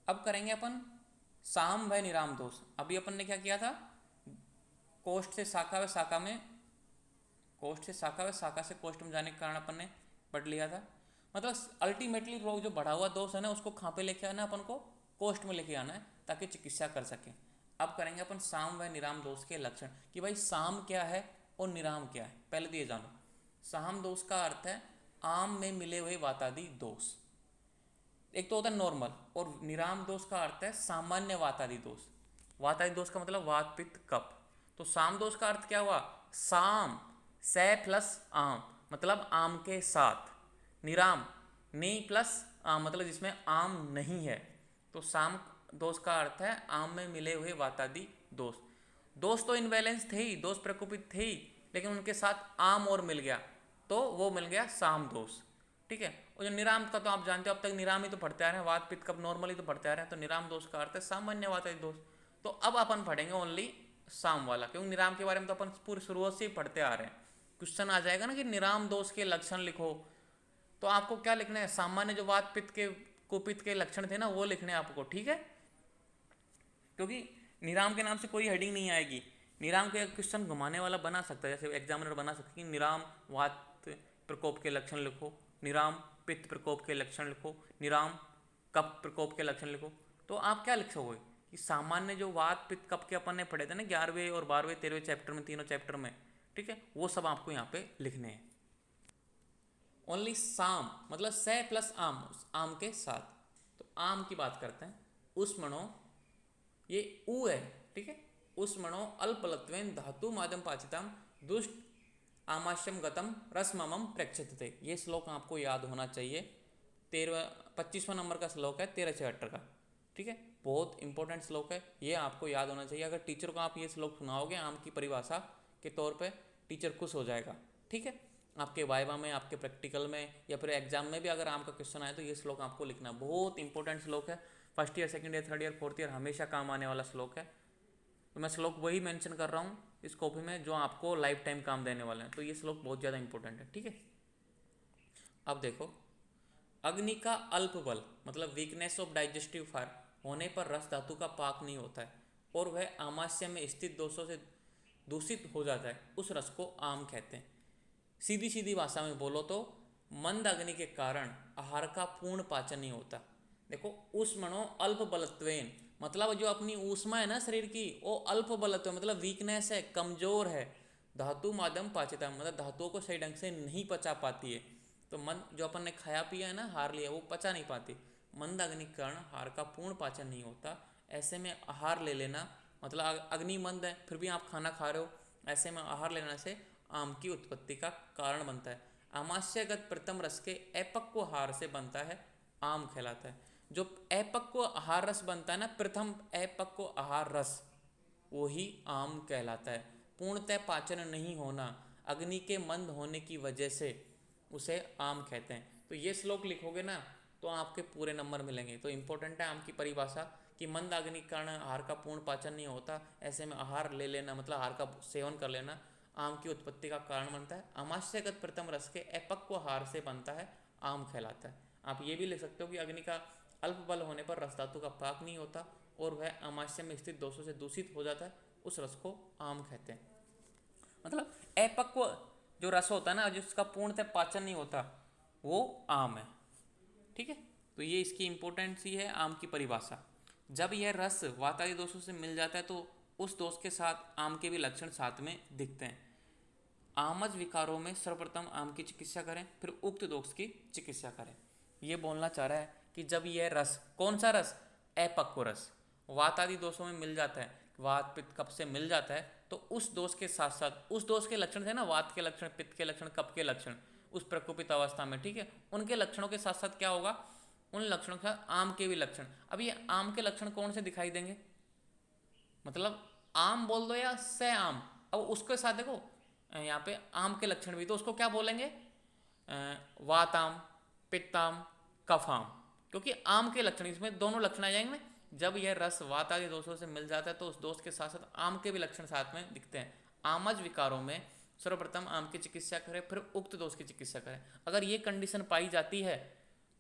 अब करेंगे अपन साम व निराम दोष। अभी अपन ने क्या किया था, कोष्ठ से शाखा व शाखा में, कोष्ठ से शाखा व शाखा से कोष्ठ में जाने के कारण अपन ने पढ़ लिया था। मतलब अल्टीमेटली वो जो बढ़ा हुआ दोष है ना, उसको कहाँ पे लेके आना, अपन को कोष्ठ में लेके आना है ताकि चिकित्सा कर सके। अब करेंगे अपन साम व निराम दोष के लक्षण, कि भाई साम क्या है और निराम क्या है। पहले तो ये जानो, साम दोष का अर्थ है आम में मिले हुए वातादि दोष। एक तो होता है नॉर्मल, और निराम दोष का अर्थ है सामान्य वातादि दोष। वातादि दोष का मतलब वात पित्त कफ। तो साम दोष का अर्थ क्या हुआ, साम से प्लस आम, मतलब आम के साथ। निराम नी प्लस आम, मतलब जिसमें आम नहीं है। तो साम दोष का अर्थ है आम में मिले हुए वातादि दोष। दोष तो इनबैलेंस थे ही, दोष प्रकोपित थे ही, लेकिन उनके साथ आम और मिल गया तो वो मिल गया साम दोष। ठीक है। और जो निराम का तो आप जानते हो, अब तक निराम ही तो पढ़ते आ रहे हैं, वात पित्त कफ नॉर्मली तो पढ़ते आ रहे हैं। तो निराम दोष का अर्थ है सामान्य वातादि दोष। तो अब अपन पढ़ेंगे ओनली साम वाला, क्योंकि निराम के बारे में तो अपन पूरी शुरुआत से ही पढ़ते आ रहे हैं। क्वेश्चन आ जाएगा ना कि निराम दोष के लक्षण लिखो, तो आपको क्या लिखना है, सामान्य जो वात पित्त के कुपित्त के लक्षण थे ना, वो लिखने हैं आपको। ठीक है, क्योंकि निराम के नाम से कोई हेडिंग नहीं आएगी। निराम के क्वेश्चन घुमाने वाला बना सकता है, जैसे एग्जामिनर बना सकता है कि निराम वात प्रकोप के लक्षण लिखो, निराम पित्त प्रकोप के लक्षण लिखो, निराम कफ प्रकोप के लक्षण लिखो। तो आप क्या लिख सकोगे कि सामान्य जो वात पित्त कफ के अपन ने पढ़े थे ना 11वें और 12वें 13वें चैप्टर में, तीनों चैप्टर में, ठीक है, वो सब आपको यहाँ पे लिखने हैं। ओनली साम मतलब से प्लस आम, आम के साथ। तो आम की बात करते हैं। उष्मणो, ये ऊ है, ठीक है। उष्मणो अल्पलत्वेन धातु माध्यम पाचिताम दुष्ट आमाश्यम गतम रसमम प्रेक्षित। ये श्लोक आपको याद होना चाहिए। 25वां नंबर का श्लोक है 1376 का। ठीक है, बहुत इंपॉर्टेंट श्लोक है, ये आपको याद होना चाहिए। अगर टीचर को आप ये श्लोक सुनाओगे आम की परिभाषा के तौर पे, टीचर खुश हो जाएगा। ठीक है, आपके वाइवा में, आपके प्रैक्टिकल में, या फिर एग्जाम में भी अगर आम का क्वेश्चन आए तो ये श्लोक आपको लिखना। बहुत इंपॉर्टेंट श्लोक है, first year, second year, third year, fourth year हमेशा काम आने वाला श्लोक है। तो मैं श्लोक वही मेंशन कर रहा हूँ इस कॉपी में जो आपको लाइफ टाइम काम देने वाले हैं। तो ये श्लोक बहुत ज़्यादा इंपॉर्टेंट है। ठीक है, अब देखो, अग्नि का अल्प बल मतलब वीकनेस ऑफ डाइजेस्टिव फायर होने पर रस धातु का पाक नहीं होता है और वह आमाशय में स्थित दोषों से दूषित हो जाता है, उस रस को आम कहते हैं। सीधी सीधी भाषा में बोलो तो मंद अग्नि के कारण आहार का पूर्ण पाचन नहीं होता। देखो, ऊष्मणो अल्प बलत्वेन मतलब जो अपनी ऊष्मा है ना शरीर की, वो अल्प बलत्व मतलब वीकनेस है, कमजोर है। धातु माध्यम पाचता मतलब धातुओं को सही ढंग से नहीं पचा पाती है। तो मन जो अपन ने खाया पिया है ना, हार लिया, वो पचा नहीं पाती। मंद अग्नि के कारण आहार का पूर्ण पाचन नहीं होता। ऐसे में आहार ले लेना, मतलब अग्नि मंद है फिर भी आप खाना खा रहे हो, ऐसे में आहार लेने से आम की उत्पत्ति का कारण बनता है। आमाशयगत प्रथम रस के अपक्व आहार से बनता है, आम कहलाता है। जो अपक्व आहार रस बनता है ना, प्रथम अपक्व आहार रस, वो ही आम कहलाता है। पूर्णतः पाचन नहीं होना, अग्नि के मंद होने की वजह से उसे आम कहते हैं। तो ये श्लोक लिखोगे ना तो आपके पूरे नंबर मिलेंगे। तो इंपॉर्टेंट है आम की परिभाषा कि मंद अग्नि के कारण आहार का पूर्ण पाचन नहीं होता, ऐसे में आहार ले लेना मतलब आहार का सेवन कर लेना आम की उत्पत्ति का कारण बनता है। आमाशयगत प्रथम रस के अपक्व आहार से बनता है, आम कहलाता है। आप ये भी लिख सकते हो कि अग्नि का अल्प बल होने पर रस धातु का पाक नहीं होता और वह आमाशय में स्थित दोषों से दूषित हो जाता है, उस रस को आम कहते हैं। मतलब अपक्व जो रस होता है ना, जिसका पूर्णतः पाचन नहीं होता, वो आम है। ठीक है, तो ये इसकी इंपॉर्टेंस ही है आम की परिभाषा। जब यह रस वातादि दोषों से मिल जाता है तो उस दोष के साथ आम के भी लक्षण साथ में दिखते हैं। आमज विकारों में सर्वप्रथम आम की चिकित्सा करें, फिर उक्त दोष की चिकित्सा करें। ये बोलना चाह रहा है कि जब यह रस, कौन सा रस, अपक्व रस, वातादि दोषों में मिल जाता है, वात पित्त कफ से मिल जाता है, तो उस दोष के साथ साथ उस दोष के लक्षण थे ना, वात के लक्षण, पित्त के लक्षण, कफ के लक्षण, उस प्रकोपित अवस्था में, ठीक है, उनके लक्षणों के साथ साथ क्या होगा, उन लक्षणों के साथ आम के भी लक्षण। अब ये आम के लक्षण कौन से दिखाई देंगे, मतलब आम बोल दो या से आम। अब उसके साथ देखो यहाँ पे आम के लक्षण भी, तो उसको क्या बोलेंगे, वाताम, पित्ताम, कफाम, क्योंकि आम के लक्षण, इसमें दोनों लक्षण आ जाएंगे। जब यह रस वात आदि दोषों से मिल जाता है तो उस दोष के साथ साथ आम के भी लक्षण साथ में दिखते हैं। आमज विकारों में सर्वप्रथम आम की चिकित्सा करें, फिर उक्त दोष की चिकित्सा करें। अगर ये कंडीशन पाई जाती है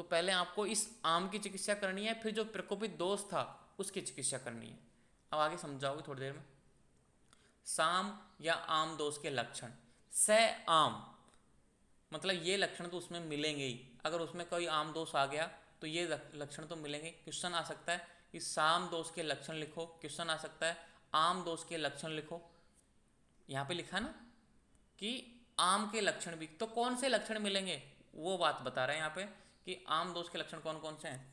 तो पहले आपको इस आम की चिकित्सा करनी है, फिर जो प्रकोपित दोष था उसकी चिकित्सा करनी है। अब आगे समझाओगे थोड़ी देर में। साम या आम दोष के लक्षण। स आम मतलब ये लक्षण तो उसमें मिलेंगे ही, अगर उसमें कोई आम दोष आ गया तो ये लक्षण तो मिलेंगे। क्वेश्चन आ सकता है कि साम दोष के लक्षण लिखो, क्वेश्चन आ सकता है आम दोष के लक्षण लिखो। यहाँ पे लिखा ना कि आम के लक्षण भी, तो कौन से लक्षण मिलेंगे वो बात बता रहे हैं यहाँ पे कि आम दोष के लक्षण कौन कौन से हैं।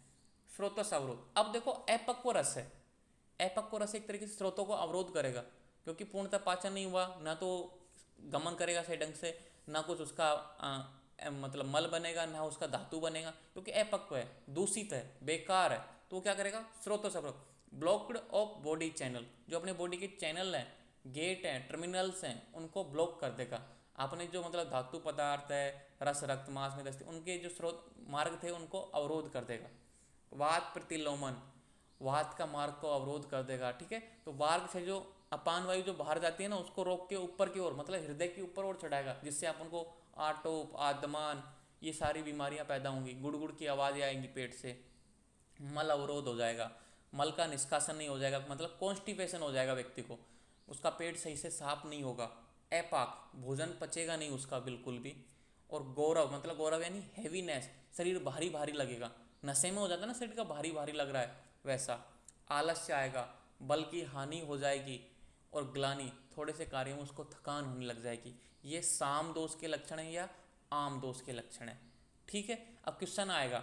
स्रोतस अवरोध। अब देखो अपक्व रस है, अपक्व रस एक तरीके से स्रोतों को अवरोध करेगा, क्योंकि पूर्णतः पाचन नहीं हुआ, ना तो गमन करेगा सही ढंग से, ना कुछ उसका मतलब मल बनेगा, ना उसका धातु बनेगा, क्योंकि अपक्व है, दूषित है, बेकार है। तो वो क्या करेगा, स्रोतों से अवरोध। ब्लॉक्ड ऑफ बॉडी चैनल, जो अपने बॉडी के चैनल हैं, गेट हैं, टर्मिनल्स हैं, उनको ब्लॉक कर देगा। आपने जो मतलब धातु पदार्थ है, रस रक्त मांस में दस्ती, उनके जो स्रोत मार्ग थे उनको अवरोध कर देगा। वात प्रतिलोमन, वात का मार्ग को अवरोध कर देगा। ठीक है, तो मार्ग से जो अपान वायु जो बाहर जाती है ना, उसको रोक के ऊपर की ओर, मतलब हृदय की ऊपर ओर चढ़ाएगा, जिससे अपन को आटोप, आदमान, ये सारी बीमारियां पैदा होंगी, गुड़गुड़ की आवाज़ें आएंगी पेट से, मल अवरोध हो जाएगा, मल का निष्कासन नहीं हो जाएगा, मतलब कॉन्स्टिपेशन हो जाएगा व्यक्ति को, उसका पेट सही से साफ नहीं होगा। अपाक, भोजन पचेगा नहीं उसका बिल्कुल भी। और गौरव, मतलब गौरव यानी हैवीनेस, शरीर भारी भारी लगेगा, नशे में हो जाता है ना शरीर का, भारी भारी लग रहा है वैसा। आलस्य आएगा, बल की हानि हो जाएगी। और ग्लानि, थोड़े से कार्यों में उसको थकान होने लग जाएगी। ये साम दोष के लक्षण है या आम दोष के लक्षण है। ठीक है, अब क्वेश्चन आएगा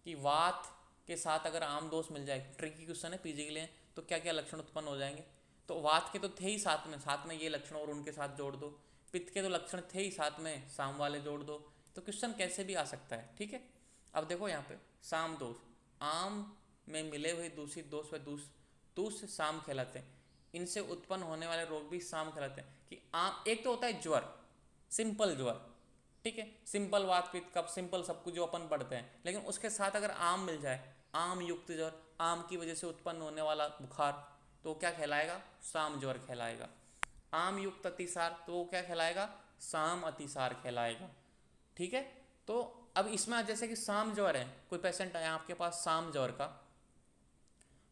कि वात के साथ अगर आम दोष मिल जाए, ट्रिकी क्वेश्चन है पीजी के लिए, तो क्या क्या लक्षण उत्पन्न हो जाएंगे। तो वात के तो थे ही साथ में ये लक्षण और उनके साथ जोड़ दो। पित्त के तो लक्षण थे ही साथ में, साम वाले जोड़ दो। तो क्वेश्चन कैसे भी आ सकता है। ठीक है, अब देखो यहाँ पे साम दोष, आम में मिले हुए दूषित दोष व दूष साम कहलाते हैं। इनसे उत्पन्न होने वाले रोग भी साम कहलाते हैं। कि आम, एक तो होता है ज्वर, सिंपल ज्वर, ठीक है, सिंपल वात पित्त कफ, सिंपल सब कुछ जो अपन पढ़ते हैं, लेकिन उसके साथ अगर आम मिल जाए, आम युक्त ज्वर, आम की वजह से उत्पन्न होने वाला बुखार, तो क्या कहलाएगा, साम ज्वर कहलाएगा। आम युक्त अतिसार, तो वो क्या कहलाएगा, साम अतिसार कहलाएगा। ठीक है, तो अब इसमें जैसे कि साम ज्वर है, कोई पेशेंट आया आपके पास साम ज्वर का,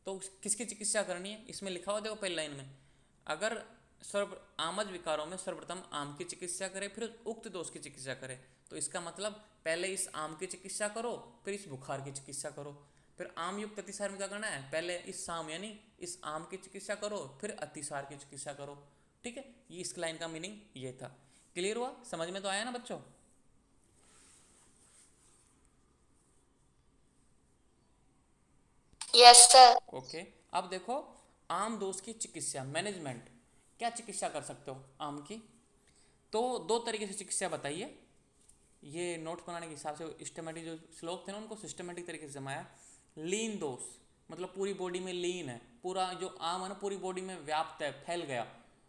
तो किसकी चिकित्सा करनी है, इसमें लिखा हुआ देखो पहली लाइन में, अगर सर्व आमज विकारों में सर्वप्रथम आम की चिकित्सा करे, फिर उक्त दोष की चिकित्सा करे। तो इसका मतलब पहले इस आम की चिकित्सा करो, फिर इस बुखार की चिकित्सा करो। फिर आम युक्त अतिसार में क्या करना है, पहले इस साम यानी इस आम की चिकित्सा करो, फिर अतिसार की चिकित्सा करो। ठीक है, ये इस लाइन का मीनिंग ये था। क्लियर हुआ, समझ में तो आया ना बच्चों। Yes sir. ओके, अब देखो आम दोष की चिकित्सा मैनेजमेंट, क्या चिकित्सा कर सकते हो आम की। तो दो तरीके से चिकित्सा बताइए, ये नोट बनाने के हिसाब से सिस्टमेटिक जो श्लोक थे ना उनको सिस्टमेटिक तरीके से जमाया। लीन दोष, मतलब पूरी बॉडी में लीन है, पूरा जो आम है ना पूरी बॉडी में व्याप्त है, फैल गया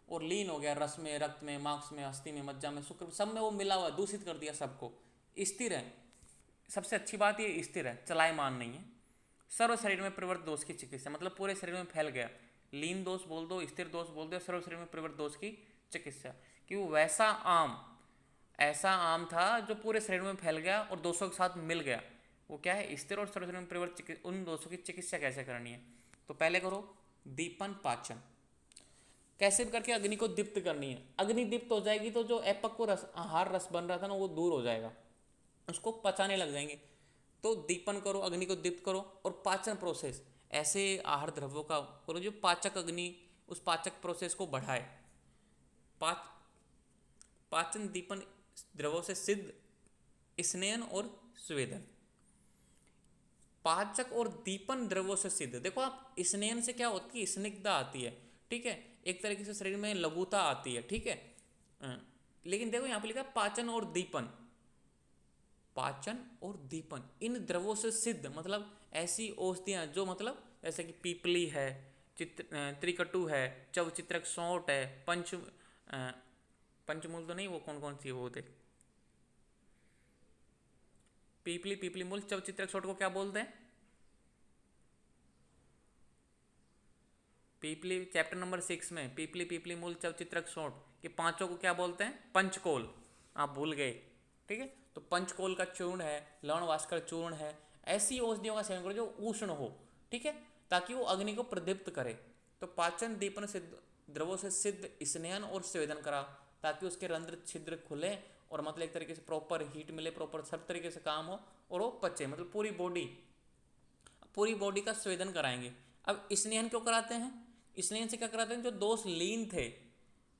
और लीन हो गया, रस में, रक्त में, मांस में, अस्थि में, मज्जा में, शुक्र, सब में वो मिला हुआ, दूषित कर दिया सबको। स्थिर है, सबसे अच्छी बात ये स्थिर है, चलायमान नहीं है। सर्व शरीर में प्रवृत्त दोष की चिकित्सा, मतलब पूरे शरीर में फैल गया, लीन दोष बोल दो, स्थिर दोष बोल दो, सर्व शरीर में प्रवृत्त दोष की चिकित्सा। कि वो वैसा आम, ऐसा आम था जो पूरे शरीर में फैल गया और दोषों के साथ मिल गया, वो क्या है, स्थिर और सर्व शरीर में प्रवृत्त, उन दोषों की चिकित्सा कैसे करनी है। तो पहले करो दीपन पाचन, कैसे भी करके अग्नि को दीप्त करनी है। अग्नि दीप्त हो जाएगी तो जो एपक को रस, आहार रस बन रहा था ना वो दूर हो जाएगा, उसको पचाने लग जाएंगे। तो दीपन करो, अग्नि को दीप्त करो, और पाचन प्रोसेस, ऐसे आहार द्रव्यों का करो जो पाचक अग्नि, उस पाचक प्रोसेस को बढ़ाए। पाच पाचन दीपन द्रव्यों से सिद्ध स्नेहन और स्वेदन, पाचक और दीपन द्रव्यों से सिद्ध। देखो आप, स्नेहन से क्या होती है, स्निग्धता आती है, ठीक है, एक तरीके से शरीर में लघुता आती है, ठीक है। लेकिन देखो यहाँ पे लिखा पाचन और दीपन, पाचन और दीपन इन द्रव्यों से सिद्ध, मतलब ऐसी औषधियाँ जो, मतलब जैसे कि पीपली है, त्रिकटु है, चवचित्रक सौंठ है, पंचमूल तो नहीं, वो कौन कौन सी वो होते, पीपली मूल चवचित्रक सौंठ को क्या बोलते हैं, पीपली चैप्टर नंबर 6 में पीपली मूल चवचित्रक सौंठ के पांचों को क्या बोलते हैं, पंचकोल, आप भूल गए। ठीक है, तो पंचकोल का चूर्ण है, लवण भास्कर चूर्ण है, ऐसी औषधियों का सेवन करो जो उष्ण हो, ठीक है, ताकि वो अग्नि को प्रदीप्त करे। तो पाचन दीपन सिद्ध द्रवों से सिद्ध स्नेहन और स्वेदन करा, ताकि उसके रंध्र छिद्र खुले और मतलब एक तरीके से प्रॉपर हीट मिले, प्रॉपर सब तरीके से काम हो और वो पचे, मतलब पूरी बॉडी का स्वेदन कराएंगे। अब स्नेहन क्यों कराते हैं? स्नेहन से क्या कराते हैं, जो दोष लीन थे,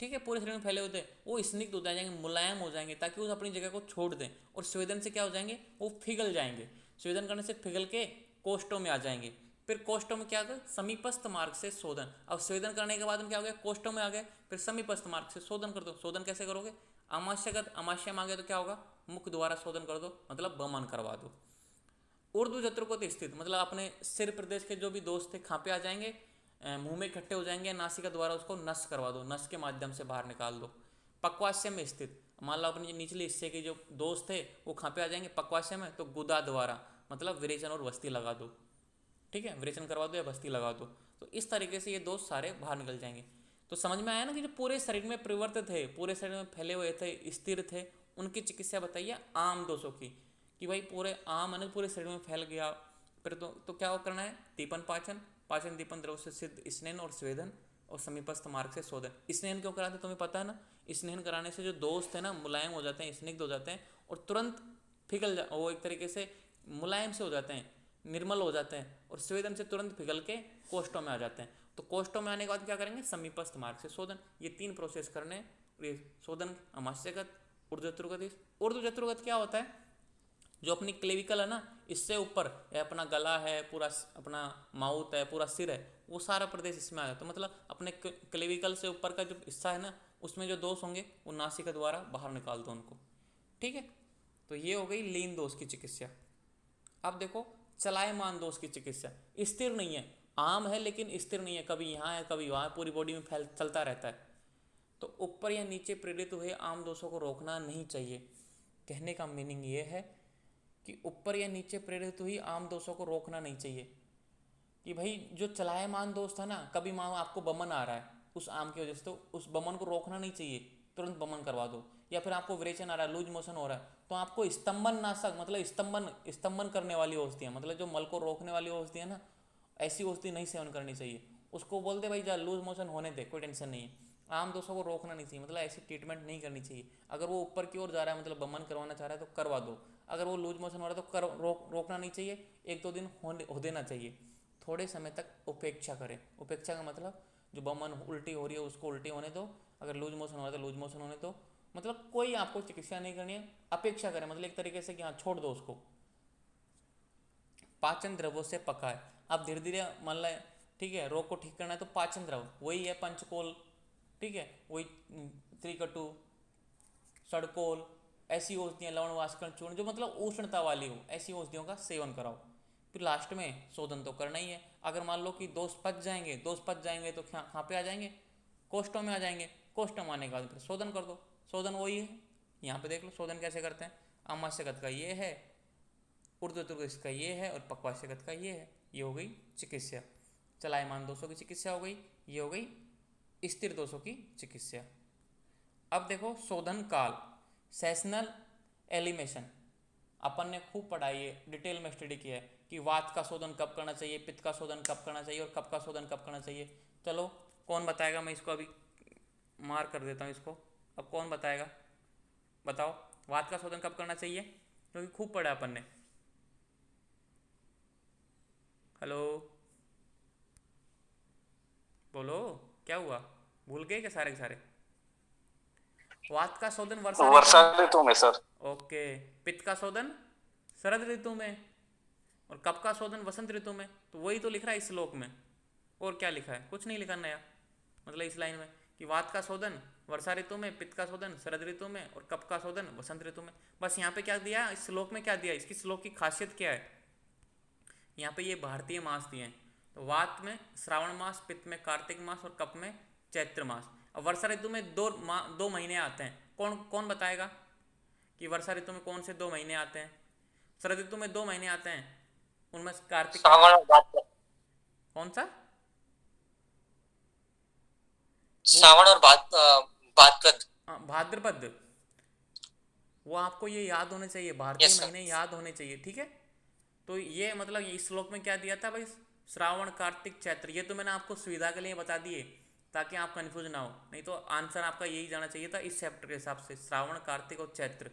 ठीक है, पूरे शरीर में फैले हुए थे, वो स्निग्ध हो जाएंगे, मुलायम हो जाएंगे, ताकि वो अपनी जगह को छोड़ दें। और स्वेदन से क्या हो जाएंगे, वो पिघल जाएंगे। स्वेदन करने से पिघल के कोष्ठों में आ जाएंगे। फिर कोष्ठों में क्या होगा, समीपस्थ मार्ग से शोधन। अब स्वेदन करने के बाद में क्या हो गया, कोष्ठों में आ गए, फिर समीपस्थ मार्ग से शोधन कर दो। शोधन कैसे करोगे, आमाशयगत, आमाशय में आ गया तो क्या होगा, मुख द्वारा शोधन कर दो, मतलब बमन करवा दो। ऊर्ध्व जत्रुकोट स्थित, मतलब अपने सिर प्रदेश के जो भी दोस्त थे खांपे आ जाएंगे, मुंह में इकट्ठे हो जाएंगे, नासिका द्वारा उसको नस करवा दो, नस के माध्यम से बाहर निकाल दो। पक्वाशय में स्थित, मान लो अपने निचले हिस्से के जो दोस्त थे वो खांपे आ जाएंगे पक्वाशय में, तो गुदा द्वारा मतलब विरेचन और बस्ती लगा दो, ठीक है, विरेचन करवा दो या बस्ती लगा दो। तो इस तरीके से ये दोष सारे बाहर निकल जाएंगे। तो समझ में आया ना कि जो पूरे शरीर में प्रवृत्त थे, पूरे शरीर में फैले हुए थे, स्थिर थे, उनकी चिकित्सा बताइए आम दोषों की, कि भाई पूरे आम है पूरे शरीर में फैल गया। फिर तो क्या करना है, दीपन पाचन, पाचन दीपन द्रव से सिद्ध स्नेहन और स्वेदन और समीपस्थ मार्ग से शोधन। स्नेहन क्यों कराते तुम्हें पता है ना, स्नेहन कराने से जो दोस्त है ना मुलायम हो जाते हैं, स्निग्ध हो जाते हैं और तुरंत वो एक तरीके से मुलायम से हो जाते हैं, निर्मल हो जाते हैं, और स्वेदन से तुरंत पिघल के कोष्ठों में आ जाते हैं। तो कोष्ठों में आने के बाद क्या करेंगे, समीपस्थ मार्ग से शोधन। ये 3 प्रोसेस करने, शोधन, आमाशयगत, ऊर्ध्वजत्रुगत। ऊर्ध्वजत्रुगत क्या होता है, जो अपनी क्लेविकल है ना, इससे ऊपर अपना गला है, पूरा अपना माउथ है, पूरा सिर है, वो सारा प्रदेश इसमें आ जाता है। मतलब अपने क्लेविकल से ऊपर का जो हिस्सा है ना, उसमें जो दोष होंगे वो नासिका द्वारा बाहर निकाल दो उनको, ठीक है। तो ये हो गई लीन दोष की चिकित्सा। अब देखो चलायमान दोष की चिकित्सा, स्थिर नहीं है, आम है लेकिन स्थिर नहीं है, कभी यहाँ है कभी वहाँ है, पूरी बॉडी में फैल चलता रहता है। तो ऊपर या नीचे प्रेरित हुए आम दोषों को रोकना नहीं चाहिए। कहने का मीनिंग ये है कि ऊपर या नीचे प्रेरित हुई आम दोषों को रोकना नहीं चाहिए। कि भाई जो चलायमान दोष था ना, कभी मान आपको बमन आ रहा है उस आम की वजह से, तो उस बमन को रोकना नहीं चाहिए, तुरंत बमन करवा दो। या फिर आपको विरेचन आ रहा है, लूज मोशन हो रहा है, तो आपको स्तंभन नाशक, मतलब स्तंभन करने वाली औषधियाँ, मतलब जो मल को रोकने वाली औषधियाँ ना, ऐसी औषधि नहीं सेवन करनी चाहिए। उसको बोल दे भाई जा लूज मोशन होने दे, कोई टेंशन नहीं है। आम दोषों को रोकना नहीं चाहिए, मतलब ऐसी ट्रीटमेंट नहीं करनी चाहिए। अगर वो ऊपर की ओर जा रहा है, मतलब बमन करवाना चाह रहा है, तो करवा दो। अगर वो लूज मोशन हो रहा है तो रोकना नहीं चाहिए, 1-2 दिन हो देना चाहिए। थोड़े समय तक उपेक्षा करें। उपेक्षा का मतलब जो बमन उल्टी हो रही है उसको उल्टी होने दो, अगर लूज मोशन हो रहा है तो लूज मोशन होने दो, मतलब कोई आपको चिकित्सा नहीं करनी है, अपेक्षा करें, मतलब एक तरीके से कि हाँ छोड़ दो उसको। पाचन द्रव्यों से पकाए, अब धीरे धीरे मान लो, ठीक है, रोग को ठीक करना है तो पाचन द्रव वही है, पंचकोल, ठीक है, वही त्रिकटु, सड़कोल, ऐसी औषधियाँ, लवण वाष्कण चूर्ण, जो मतलब उष्णता वाली हो, ऐसी औषधियों का सेवन कराओ। फिर लास्ट में शोधन तो करना ही है। अगर मान लो कि दोष पच जाएंगे तो कहाँ पे आ जाएंगे, कोष्ठों में आ जाएंगे। कोष्ठों में आने के बाद फिर शोधन कर दो। शोधन वही है, यहाँ पे देख लो शोधन कैसे करते हैं। आमाशयगत का ये है, ऊर्ध्वजत्रुगत का ये है, और पक्वाशयगत का ये है। ये हो गई चिकित्सा। चलायमान दोषों की चिकित्सा हो गई, ये हो गई स्थिर दोषों की चिकित्सा। अब देखो शोधन काल, सेशनल एलिमेशन, अपन ने खूब पढ़ाई है, डिटेल में स्टडी किया है कि वात का शोधन कब करना चाहिए, पित्त का शोधन कब करना चाहिए और कब का शोधन कब करना चाहिए। चलो कौन बताएगा, मैं इसको अभी मार्क कर देता हूँ इसको। अब कौन बताएगा, बताओ वात का शोधन कब करना चाहिए, क्योंकि खूब पढ़ा अपन ने। हेलो, बोलो क्या हुआ, भूल गए क्या सारे के सारे। वात का शोधन वर्षा ऋतु वर्षा में, ऋतु में सर। ओके। पित्त का शोधन शरद ऋतु में, और कब का शोधन वसंत ऋतु में। तो वही तो लिख रहा है इस श्लोक में, और क्या लिखा है, कुछ नहीं लिखा नया, मतलब इस लाइन में कि वात का शोधन वर्षा ऋतु में, पित्त का शोधन शरद ऋतु में, और कब का शोधन वसंत ऋतु में। बस यहाँ पे क्या दिया, इस श्लोक में क्या दिया, इसकी श्लोक की खासियत क्या है। यहाँ पे ये भारतीय मास दिए हैं, तो वात में श्रावण मास, पित्त में कार्तिक मास, और कप में चैत्र मास। अब वर्षा ऋतु में 2 महीने आते हैं, कौन कौन बताएगा कि वर्षा ऋतु में कौन से 2 महीने आते हैं। शरद ऋतु में 2 महीने आते हैं, उनमें कार्तिक का श्रावण और भाद्र। कौन सा, वो श्रावण और भाद्रपद। भाद्रपद। वो आपको ये याद होने चाहिए, भारतीय यस सर। महीने याद होने चाहिए, ठीक है। तो ये मतलब इस श्लोक में क्या दिया था भाई, श्रावण कार्तिक चैत्र, ये तो मैंने आपको सुविधा के लिए बता दिए ताकि आप कंफ्यूज ना हो, नहीं तो आंसर आपका यही जाना चाहिए था इस चैप्टर के हिसाब से, श्रावण कार्तिक और चैत्र।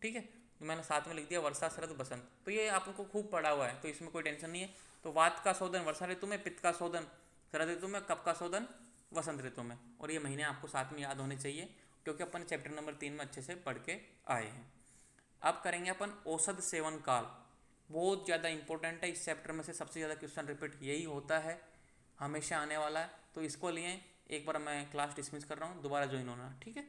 ठीक है, तो मैंने साथ में लिख दिया वर्षा शरद बसंत, तो ये आपको खूब पढ़ा हुआ है तो इसमें कोई टेंशन नहीं है। तो वात का शोधन वर्षा ऋतु में, पित्त का शोधन शरद ऋतु में, कफ का शोधन वसंत ऋतु में, और ये महीने आपको साथ में याद होने चाहिए क्योंकि अपन चैप्टर नंबर 3 में अच्छे से पढ़ के आए हैं। अब करेंगे अपन औषध सेवन काल, बहुत ज़्यादा इंपॉर्टेंट है, इस चैप्टर में से सबसे ज़्यादा क्वेश्चन रिपीट यही होता है, हमेशा आने वाला है, तो इसको लिए एक बार मैं क्लास डिसमिस कर रहा हूँ, दोबारा ज्वाइन होना, ठीक है।